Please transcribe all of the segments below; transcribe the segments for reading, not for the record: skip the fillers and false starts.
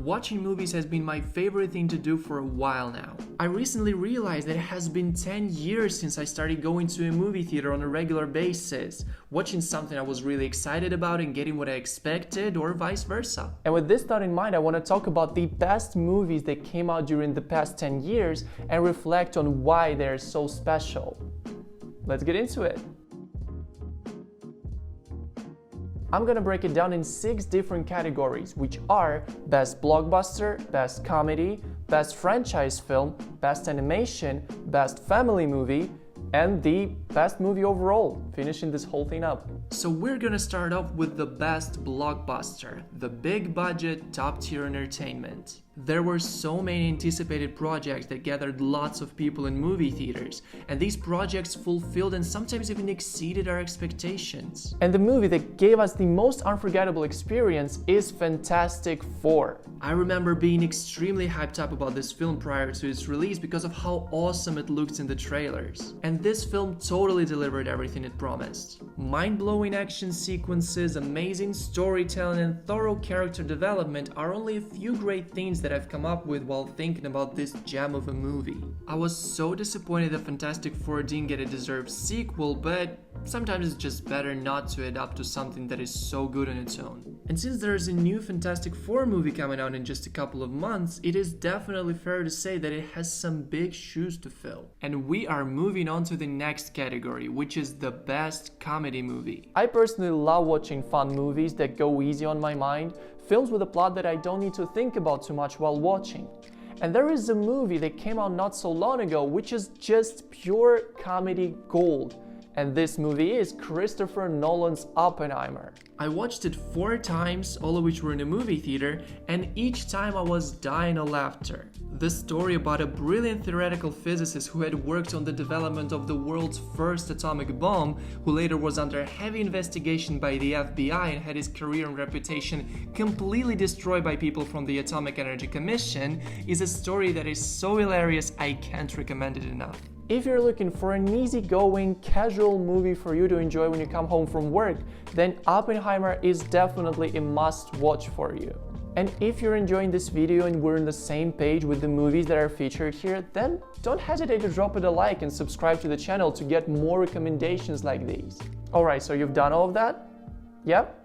Watching movies has been my favorite thing to do for a while now. I recently realized that it has been 10 years since I started going to a movie theater on a regular basis, watching something I was really excited about and getting what I expected, or vice versa. And with this thought in mind, I want to talk about the best movies that came out during the past 10 years and reflect on why they're so special. Let's get into it. I'm gonna break it down in 6 different categories, which are Best Blockbuster, Best Comedy, Best Franchise Film, Best Animation, Best Family Movie, and the Best Movie Overall, finishing this whole thing up. So we're gonna start off with the Best Blockbuster, the big budget, top tier entertainment. There were so many anticipated projects that gathered lots of people in movie theaters, and these projects fulfilled and sometimes even exceeded our expectations. And the movie that gave us the most unforgettable experience is Fantastic Four. I remember being extremely hyped up about this film prior to its release because of how awesome it looked in the trailers. And this film totally delivered everything it promised. Mind-blowing action sequences, amazing storytelling, and thorough character development are only a few great things that I've come up with while thinking about this gem of a movie. I was so disappointed that Fantastic Four didn't get a deserved sequel, but sometimes it's just better not to adapt to something that is so good on its own. And since there's a new Fantastic Four movie coming out in just a couple of months, it is definitely fair to say that it has some big shoes to fill. And we are moving on to the next category, which is the Best Comedy Movie. I personally love watching fun movies that go easy on my mind, films with a plot that I don't need to think about too much while watching. And there is a movie that came out not so long ago which is just pure comedy gold. And this movie is Christopher Nolan's Oppenheimer. I watched it 4 times, all of which were in a movie theater, and each time I was dying of laughter. The story about a brilliant theoretical physicist who had worked on the development of the world's first atomic bomb, who later was under heavy investigation by the FBI and had his career and reputation completely destroyed by people from the Atomic Energy Commission, is a story that is so hilarious I can't recommend it enough. If you're looking for an easygoing, casual movie for you to enjoy when you come home from work, then Oppenheimer is definitely a must-watch for you. And if you're enjoying this video and we're on the same page with the movies that are featured here, then don't hesitate to drop it a like and subscribe to the channel to get more recommendations like these. Alright, so you've done all of that? Yep?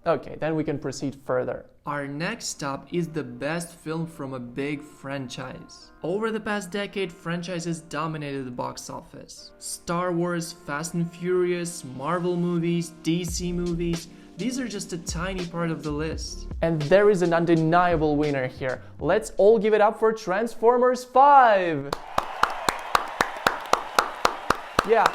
Okay, then we can proceed further. Our next stop is the best film from a big franchise. Over the past decade, franchises dominated the box office. Star Wars, Fast and Furious, Marvel movies, DC movies, these are just a tiny part of the list. And there is an undeniable winner here. Let's all give it up for Transformers 5! Yeah.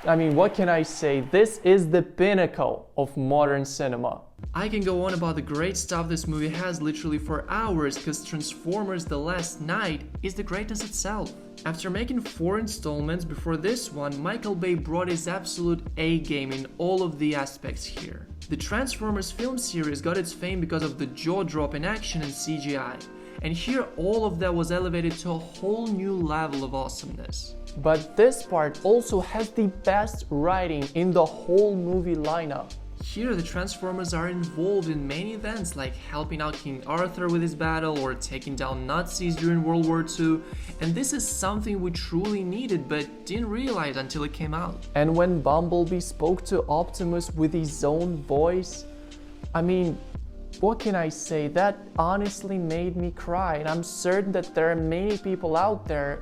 I mean, what can I say? This is the pinnacle of modern cinema. I can go on about the great stuff this movie has literally for hours, because Transformers: The Last Knight is the greatness itself. After making 4 installments before this one, Michael Bay brought his absolute A-game in all of the aspects here. The Transformers film series got its fame because of the jaw-dropping action and CGI. And here all of that was elevated to a whole new level of awesomeness. But this part also has the best writing in the whole movie lineup. Here the Transformers are involved in many events like helping out King Arthur with his battle or taking down Nazis during World War II, and this is something we truly needed but didn't realize until it came out. And when Bumblebee spoke to Optimus with his own voice, I mean, what can I say? That honestly made me cry, and I'm certain that there are many people out there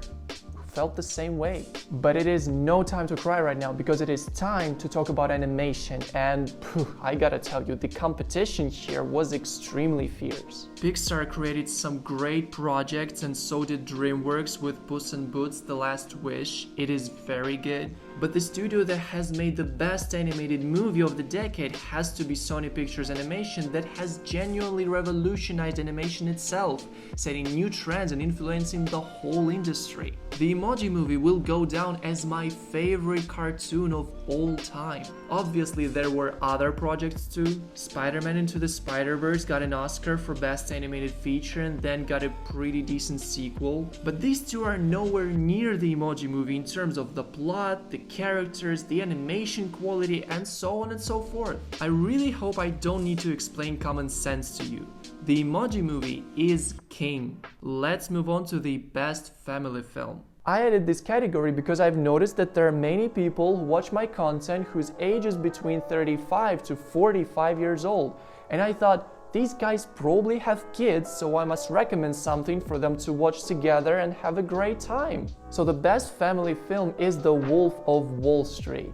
who felt the same way. But it is no time to cry right now, because it is time to talk about animation, and I gotta tell you, the competition here was extremely fierce. Pixar created some great projects, and so did DreamWorks with Puss in Boots: The Last Wish. It is very good. But the studio that has made the best animated movie of the decade has to be Sony Pictures Animation, that has genuinely revolutionized animation itself, setting new trends and influencing the whole industry. The Emoji Movie will go down as my favorite cartoon of all time. Obviously, there were other projects too. Spider-Man Into the Spider-Verse got an Oscar for Best Animated Feature and then got a pretty decent sequel. But these two are nowhere near the Emoji Movie in terms of the plot, the characters, the animation quality, and so on and so forth. I really hope I don't need to explain common sense to you. The Emoji Movie is king. Let's move on to the Best Family Film. I added this category because I've noticed that there are many people who watch my content whose age is between 35 to 45 years old. And I thought, these guys probably have kids, so I must recommend something for them to watch together and have a great time. So the best family film is The Wolf of Wall Street.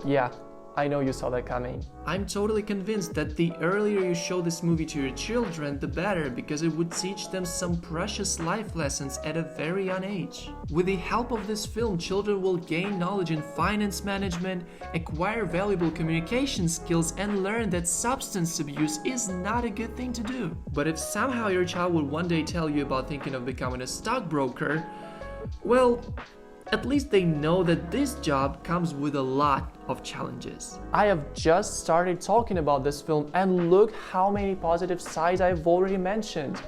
Yeah, I know you saw that coming. I'm totally convinced that the earlier you show this movie to your children, the better, because it would teach them some precious life lessons at a very young age. With the help of this film, children will gain knowledge in finance management, acquire valuable communication skills, and learn that substance abuse is not a good thing to do. But if somehow your child would one day tell you about thinking of becoming a stockbroker, well, at least they know that this job comes with a lot of challenges. I have just started talking about this film and look how many positive sides I've already mentioned.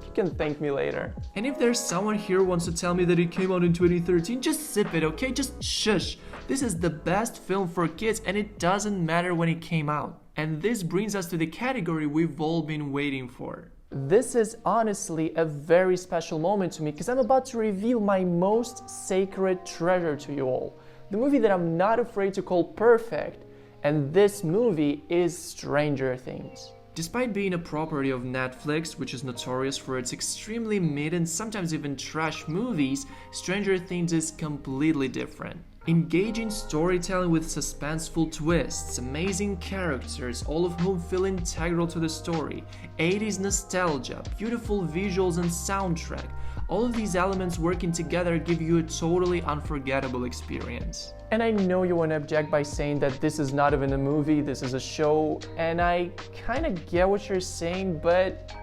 You can thank me later. And if there's someone here who wants to tell me that it came out in 2013, just sip it, okay? Just shush. This is the best film for kids and it doesn't matter when it came out. And this brings us to the category we've all been waiting for. This is honestly a very special moment to me because I'm about to reveal my most sacred treasure to you all. The movie that I'm not afraid to call perfect, and this movie is Stranger Things. Despite being a property of Netflix, which is notorious for its extremely mid and sometimes even trash movies, Stranger Things is completely different. Engaging storytelling with suspenseful twists, amazing characters, all of whom feel integral to the story, 80s nostalgia, beautiful visuals and soundtrack, all of these elements working together give you a totally unforgettable experience. And I know you want to object by saying that this is not even a movie, this is a show, and I kinda get what you're saying, but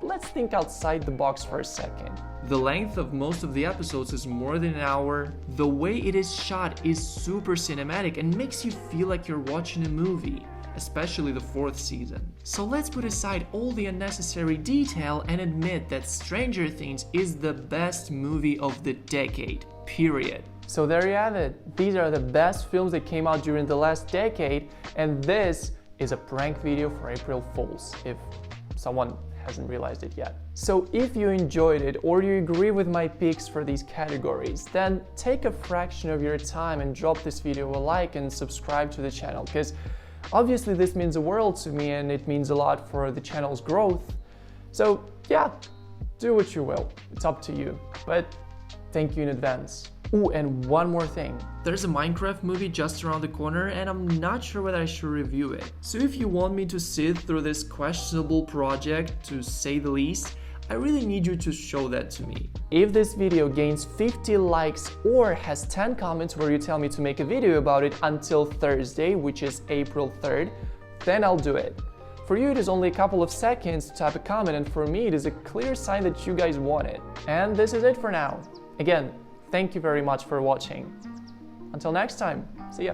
let's think outside the box for a second. The length of most of the episodes is more than an hour. The way it is shot is super cinematic and makes you feel like you're watching a movie, especially the 4th season. So let's put aside all the unnecessary detail and admit that Stranger Things is the best movie of the decade, period. So there you have it. These are the best films that came out during the last decade, and this is a prank video for April Fools, if someone hasn't realized it yet. So if you enjoyed it or you agree with my picks for these categories, then take a fraction of your time and drop this video a like and subscribe to the channel, because obviously this means the world to me and it means a lot for the channel's growth. So yeah, do what you will, it's up to you, but thank you in advance. Ooh, and one more thing. There's a Minecraft movie just around the corner and I'm not sure whether I should review it. So if you want me to sit through this questionable project, to say the least, I really need you to show that to me. If this video gains 50 likes or has 10 comments where you tell me to make a video about it until Thursday, which is April 3rd, then I'll do it. For you, it is only a couple of seconds to type a comment, and for me, it is a clear sign that you guys want it. And this is it for now. Again, thank you very much for watching. Until next time, see ya.